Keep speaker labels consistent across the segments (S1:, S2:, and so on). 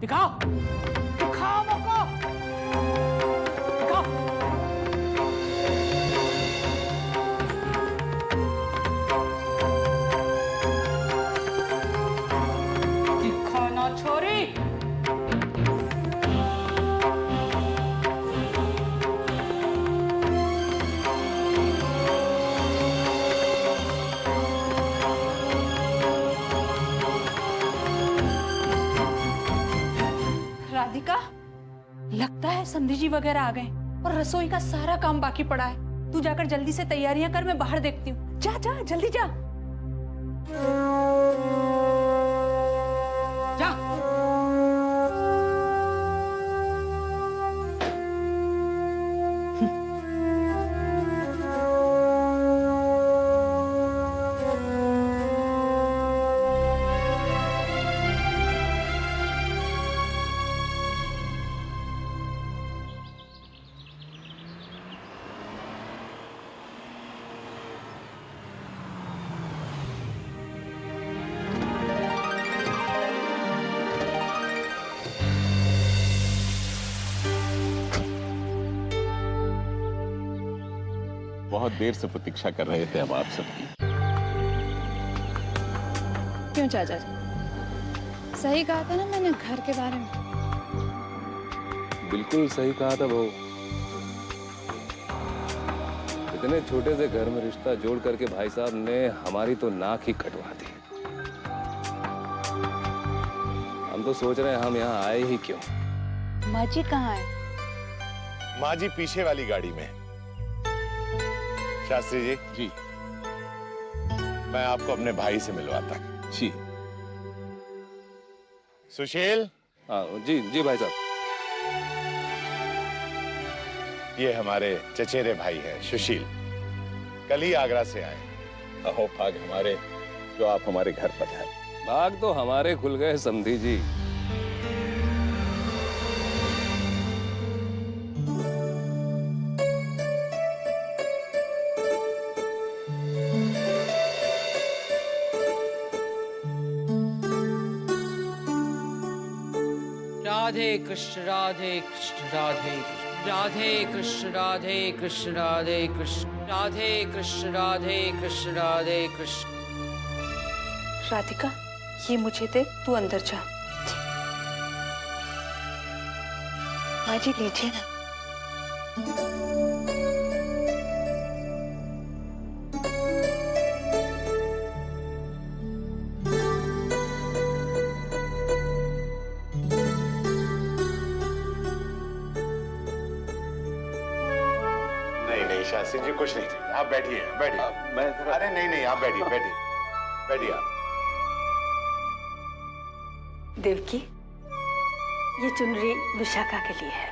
S1: दिखाओ, दिखाओ मुझको, दिखाओ। दिखा ना छोरी।
S2: राधिका, लगता है समधी जी वगैरह आ गए और रसोई का सारा काम बाकी पड़ा है। तू जाकर जल्दी से तैयारियां कर, मैं बाहर देखती हूँ। जा जा जल्दी जा।
S1: जा।
S3: बहुत देर से प्रतीक्षा कर रहे थे हम आप सबकी।
S2: क्यों चाचा जी? सही कहा था ना मैंने घर के बारे में।
S4: बिल्कुल सही कहा था बहू। इतने छोटे से घर में रिश्ता जोड़ करके भाई साहब ने हमारी तो नाक ही कटवा दी। हम तो सोच रहे हैं हम यहाँ आए ही क्यों।
S2: माँ जी कहाँ है?
S5: माँ जी पीछे वाली गाड़ी में। शास्त्री जी,
S3: जी
S5: मैं आपको अपने भाई से मिलवाता हूँ।
S3: जी
S5: सुशील,
S4: हाँ जी जी भाई साहब।
S5: ये हमारे चचेरे भाई हैं सुशील, कल ही आगरा से आए।
S3: अहो भाग हमारे जो आप हमारे घर पर हैं।
S4: भाग तो हमारे खुल गए समधी जी।
S1: राधे कृष्ण, राधे कृष्ण, राधे कृष्ण, राधे कृष्ण, राधे कृष्ण, राधे कृष्ण, राधे कृष्ण, राधे कृष्ण, राधे कृष्ण।
S2: राधिका, ये मुझे दे, तू अंदर जा। माँ जी लीजिए ना।
S5: नहीं शास्त्री जी, कुछ नहीं चाहिए। आप बैठिए बैठिए। अरे नहीं आप बैठिए बैठिए बैठिए आप।
S6: देवकी, ये चुनरी विशाखा के लिए है।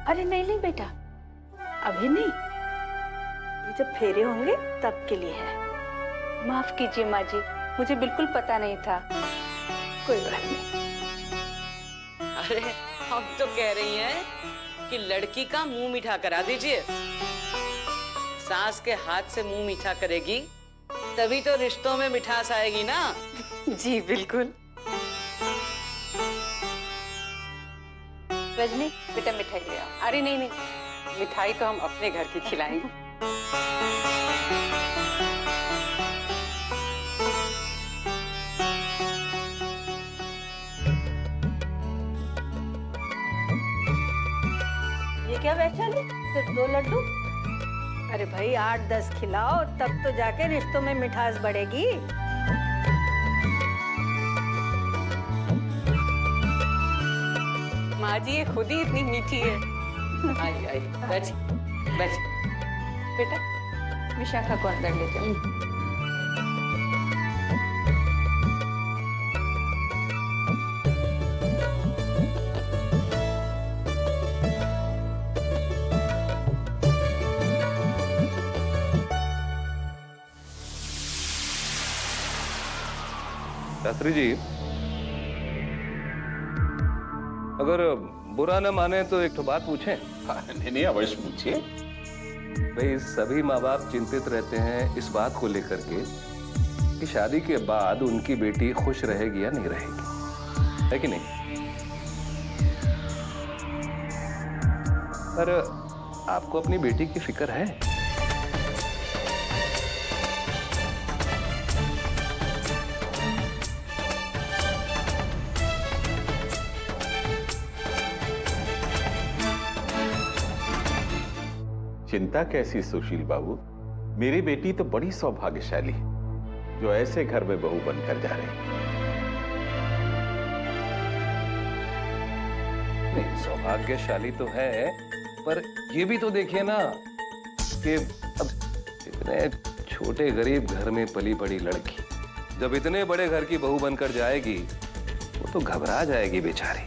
S6: अरे नहीं बेटा, अभी नहीं, ये जब फेरे होंगे तब के लिए है।
S2: माफ कीजिए माँ जी, मुझे बिल्कुल पता नहीं था।
S6: कोई बात नहीं।
S1: अरे हम तो कह रही हैं कि लड़की का मुंह मीठा करा दीजिए। सास के हाथ से मुंह मीठा करेगी तभी तो रिश्तों में मिठास आएगी ना।
S6: जी बिल्कुल।
S2: रजनी, बेटा मिठाई ले आओ।
S6: अरे नहीं, मिठाई तो हम अपने घर की खिलाएंगे। ये क्या वैशाली, सिर्फ 2 लड्डू? अरे भाई 8-10 खिलाओ, तब तो जाके रिश्तों में मिठास बढ़ेगी। माँ जी ये खुद ही इतनी मीठी है।
S1: आई बैठ बैठ।
S2: बेटा, विशाखा को अंदर ले जाओ।
S4: शास्त्री जी, अगर बुरा न माने तो एक तो बात पूछें।
S3: नहीं अवश्य पूछिए।
S4: भाई सभी माँ बाप चिंतित रहते हैं इस बात को लेकर के कि शादी के बाद उनकी बेटी खुश रहेगी या नहीं रहेगी, है कि नहीं? पर आपको अपनी बेटी की फिक्र है?
S3: चिंता कैसी सुशील बाबू, मेरी बेटी तो बड़ी सौभाग्यशाली है जो ऐसे घर में बहू बनकर जा रही है।
S4: नहीं, सौभाग्यशाली तो है, पर ये भी तो देखिए ना कि अब इतने छोटे गरीब घर में पली बड़ी लड़की जब इतने बड़े घर की बहू बनकर जाएगी वो तो घबरा जाएगी बेचारी।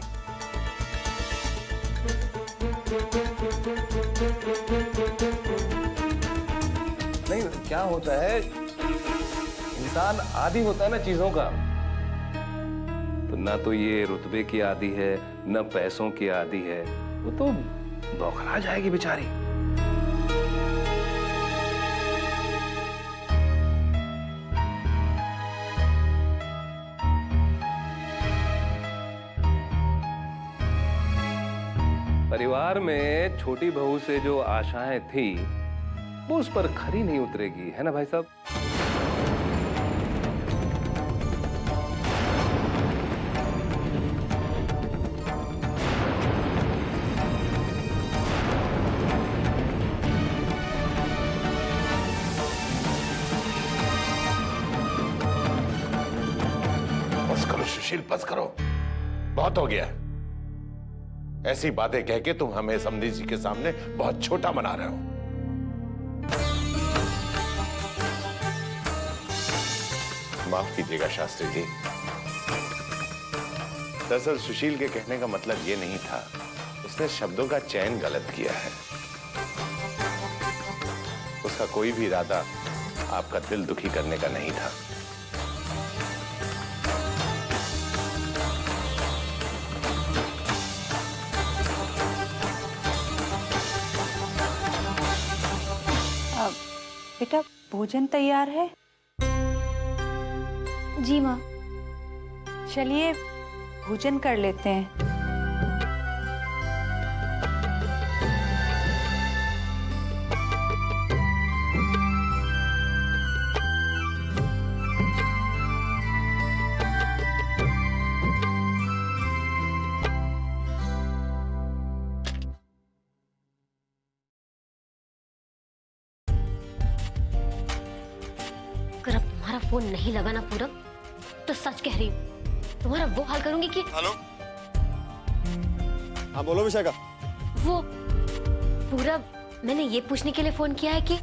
S4: नहीं, क्या होता है, इंसान आदी होता है ना चीजों का, तो ना तो ये रुतबे की आदी है न पैसों की आदी है, वो तो बौखला जाएगी बेचारी। परिवार में छोटी बहू से जो आशाएं थी वो उस पर खरी नहीं उतरेगी, है ना भाई साहब?
S5: बस करो सुशील, बस करो, बहुत हो गया। ऐसी बातें कह के तुम हमें समधी जी के सामने बहुत छोटा बना रहे हो। माफ कीजिएगा शास्त्री जी, दरअसल सुशील के कहने का मतलब ये नहीं था, उसने शब्दों का चयन गलत किया है। उसका कोई भी इरादा आपका दिल दुखी करने का नहीं था।
S2: बेटा भोजन तैयार है?
S7: जी माँ।
S2: चलिए भोजन कर लेते हैं।
S7: अगर अब तुम्हारा फोन नहीं लगा ना पूरब, तो सच कह रही हूँ तुम्हारा वो हाल करूंगी कि।
S8: हेलो, हाँ बोलो विशाखा।
S7: वो पूरब, मैंने ये पूछने के लिए फोन किया है कि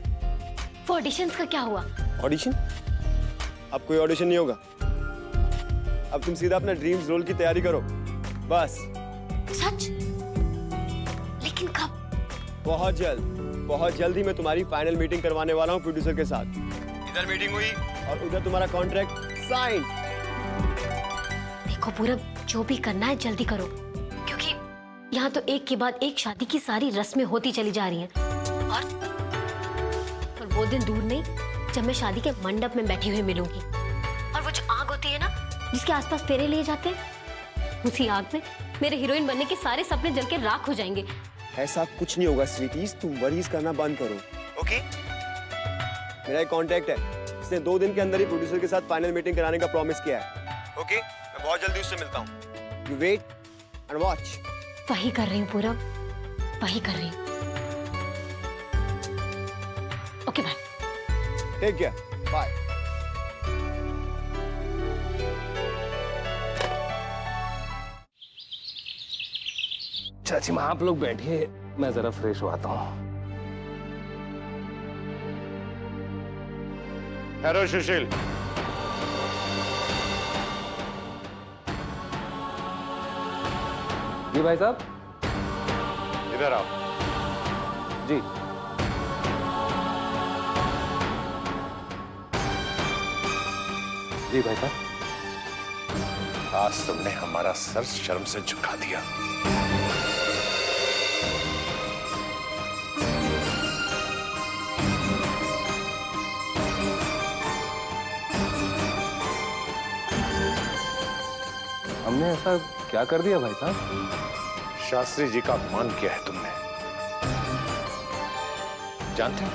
S7: वो ऑडिशंस का क्या हुआ?
S8: ऑडिशन? अब कोई ऑडिशन नहीं होगा। अब तुम सीधा अपना ड्रीम्स रोल की तैयारी करो बस।
S7: सच? लेकिन कब?
S8: बहुत जल्द ही मैं तुम्हारी फाइनल मीटिंग करवाने वाला हूँ प्रोड्यूसर के साथ। इधर मीटिंग हुई और उधर तुम्हारा कॉन्ट्रैक्ट साइन।
S7: देखो पूरब, जो भी करना है जल्दी करो, क्योंकि यहाँ तो एक के बाद एक शादी की सारी रस्में होती चली जा रही हैं। और वो दिन दूर नहीं जब मैं शादी के मंडप में बैठी हुई मिलूंगी, और वो जो आग होती है ना जिसके आसपास फेरे लिए जाते हैं, उसी आग में मेरे हीरोइन बनने के सारे सपने जल के राख हो जाएंगे।
S8: ऐसा कुछ नहीं होगा स्वीटीज, तुम वरीज करना बंद करो, ओके? मेरा एक कॉन्ट्रैक्ट है, इसने 2 दिन के अंदर ही प्रोड्यूसर के साथ फाइनल मीटिंग कराने का प्रॉमिस किया है, ओके? मैं बहुत जल्दी उससे मिलता हूँ। You wait and watch.
S7: वही कर रही हूँ पूरब, वही कर रही हूँ। Okay bye.
S8: Take care, bye.
S4: चाची माँ आप लोग बैठिए, मैं जरा फ्रेश हो आता हूँ।
S5: हेलो सुशील,
S4: जी भाई साहब।
S5: इधर आओ।
S4: जी जी भाई साहब।
S5: आज तुमने हमारा सर शर्म से झुका दिया।
S4: हमने ऐसा क्या कर दिया भाई साहब?
S5: शास्त्री जी का अपमान किया है तुमने। जानते हो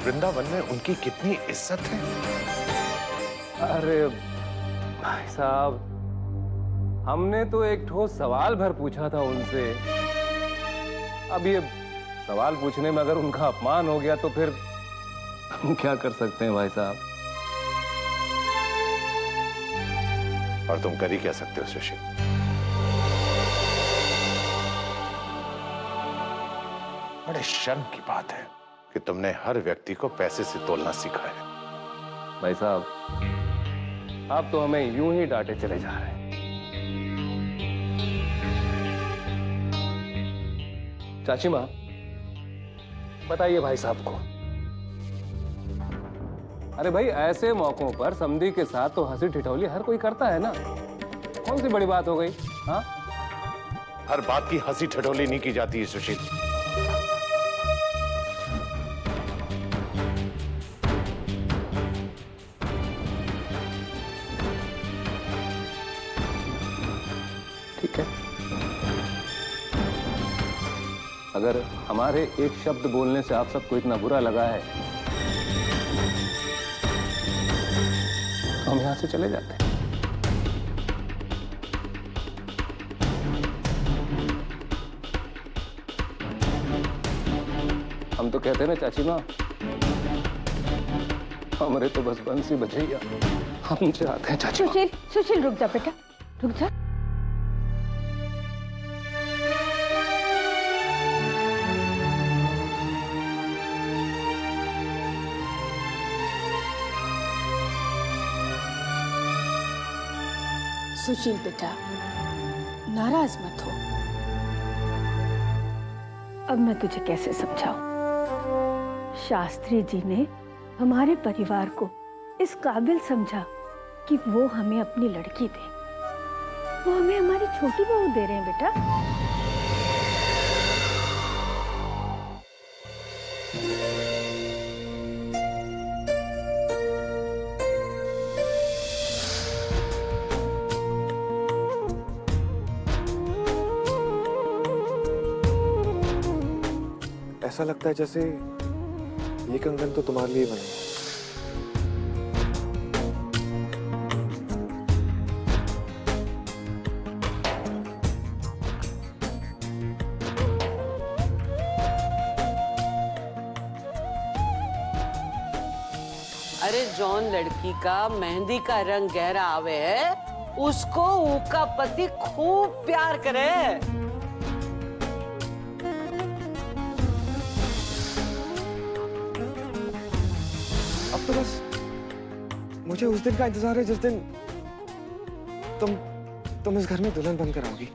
S5: वृंदावन में उनकी कितनी इज्जत है?
S4: अरे भाई साहब, हमने तो एक ठोस सवाल भर पूछा था उनसे। अब ये सवाल पूछने में अगर उनका अपमान हो गया तो फिर हम क्या कर सकते हैं भाई साहब?
S5: और तुम कर ही क्या सकते हो सुशील? बड़े शर्म की बात है कि तुमने हर व्यक्ति को पैसे से तोलना सीखा है।
S4: भाई साहब, आप तो हमें यूं ही डांटे चले जा रहे हैं। चाची माँ, बताइए भाई साहब को। अरे भाई, ऐसे मौकों पर समधी के साथ तो हंसी ठिठौली हर कोई करता है ना। कौन सी बड़ी बात हो गई? हाँ,
S5: हर बात की हंसी ठिठोली नहीं की जाती है सुशील।
S4: ठीक है, अगर हमारे एक शब्द बोलने से आप सबको इतना बुरा लगा है तो हम यहां से चले जाते हैं। हम तो कहते हैं ना चाची माँ, हमारे तो बस बंसी बजैया। हम चाहते हैं चाची माँ।
S6: सुशील, सुशील रुक जा बेटा, रुक जा। सुशील बेटा, नाराज मत हो। अब मैं तुझे कैसे समझाऊं? शास्त्री जी ने हमारे परिवार को इस काबिल समझा कि वो हमें अपनी लड़की दे। वो हमें हमारी छोटी बहू दे रहे हैं बेटा।
S8: ऐसा लगता है जैसे ये कंगन तो तुम्हारे लिए बने।
S1: अरे जौन लड़की का मेहंदी का रंग गहरा आवे है उसको उसका पति खूब प्यार करे।
S8: अब तो बस मुझे उस दिन का इंतजार है जिस दिन तुम इस घर में दुल्हन बनकर आओगी।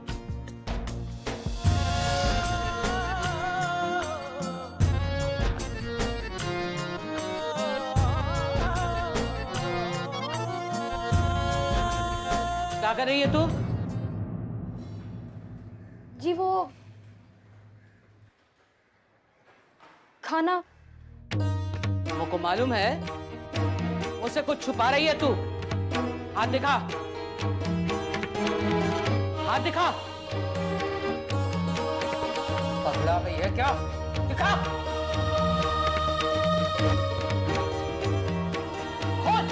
S1: क्या कर रही है तू?
S2: जी वो खाना।
S1: तुमको मालूम है मुझसे कुछ छुपा रही है तू? हाथ दिखा, हाथ दिखा। पगला गई है क्या? दिखा। खोल।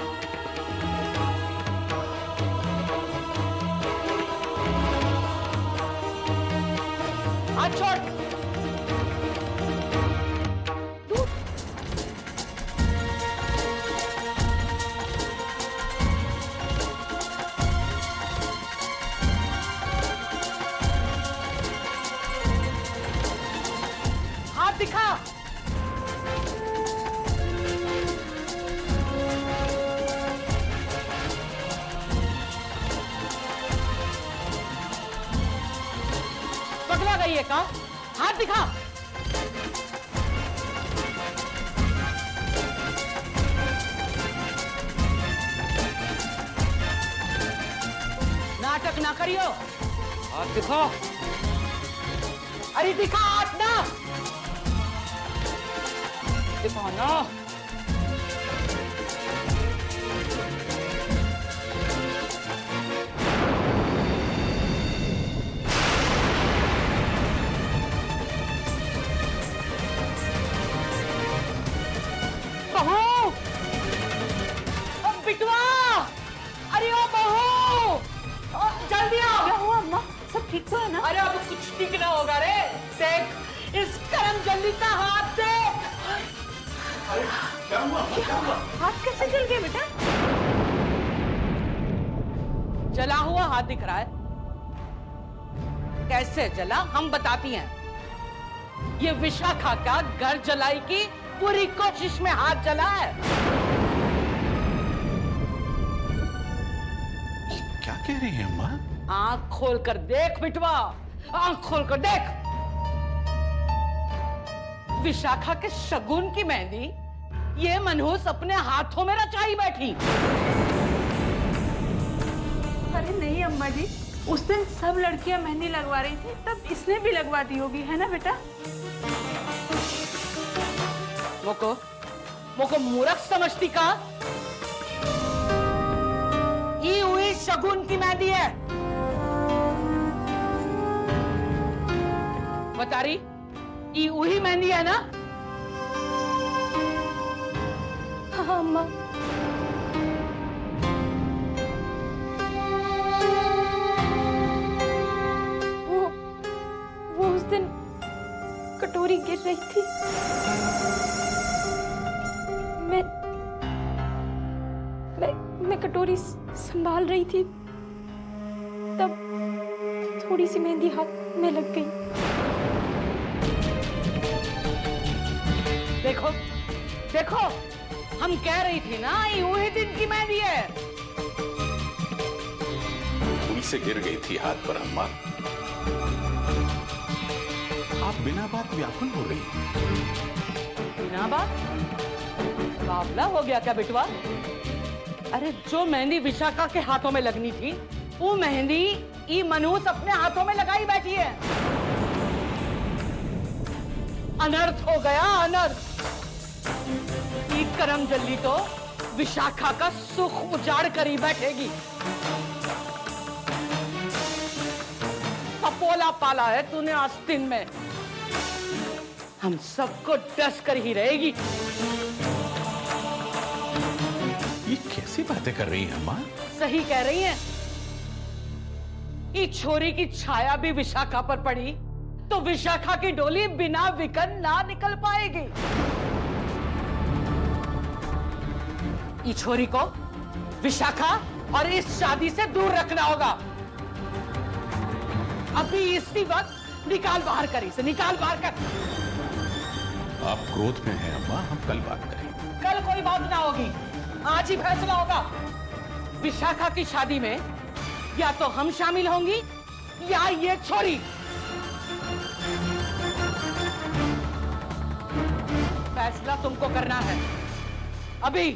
S1: हाथ छोड़। दिखा। पगला गई है का? हाथ दिखा। नाटक ना करियो, हाथ दिखा। अरे दिखा हाथ ना। दिखाना।
S2: ठीक तो है ना?
S1: अरे अब कुछ ठीक ना होगा रे। देख इस करम जल्दी का हाथ देख।
S2: हाथ कैसे जल गए बेटा?
S1: जला हुआ हाथ दिख रहा है। कैसे जला हम बताती हैं। ये विशाखा का घर जलाई की पूरी कोशिश में हाथ जला है।
S3: क्या कह रही है अम्मा?
S1: आंख खोल कर देख बिटवा, आंख खोल कर देख। विशाखा के शगुन की मेहंदी ये मनहूस अपने हाथों में रचाई बैठी।
S2: अरे नहीं अम्मा जी, उस दिन सब लड़कियां मेहंदी लगवा रही थी, तब इसने भी लगवा दी होगी, है ना बेटा?
S1: मोको मूर्ख समझती का? ये हुई शगुन की मेहंदी है। बता रही ये वही मेहंदी है ना?
S6: हाँ अम्मा। वो उस दिन कटोरी गिर रही थी, मैं कटोरी संभाल रही थी, तब थोड़ी सी मेहंदी हाथ में लग गई।
S1: देखो देखो, हम कह रही थी ना ये वही दिन की मेहंदी है।
S3: फूल से गिर गई थी हाथ पर अम्मा। आप बिना बात व्याकुल हो रही हैं।
S1: बिना बात बावला हो गया क्या बिटवा? अरे जो मेहंदी विशाखा के हाथों में लगनी थी वो मेहंदी ये मनहूस अपने हाथों में लगाई बैठी है। अनर्थ हो गया, अनर्थ। ये करम जल्दी तो विशाखा का सुख उजाड़ कर ही बैठेगी। अपोला पाला है तूने आस्तीन में, हम सबको डस कर ही रहेगी।
S3: ये कैसी बातें कर रही हैं अम्मा?
S1: सही कह रही हैं। इस छोरी की छाया भी विशाखा पर पड़ी तो विशाखा की डोली बिना विकन ना निकल पाएगी। इस छोरी को विशाखा और इस शादी से दूर रखना होगा। अभी इसी वक्त निकाल बाहर कर, इसे निकाल बाहर कर।
S3: आप क्रोध में हैं अम्मा, हम कल बात करेंगे।
S1: कल कोई बात ना होगी, आज ही फैसला होगा। विशाखा की शादी में या तो हम शामिल होंगी या ये छोरी। फैसला तुमको करना है अभी।